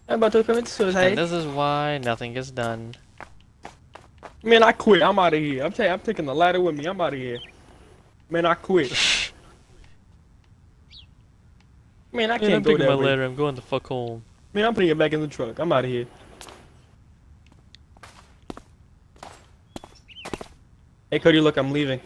I'm about to commit suicide. And this is why nothing gets done. Man, I quit. I'm out of here. I'm taking the ladder with me. I'm out of here. Man, I quit. Man, I Man, I'm can't go taking my that way. ladder. I'm going the fuck home. Man, I'm putting it back in the truck. I'm out of here. Hey, Cody, look, I'm leaving.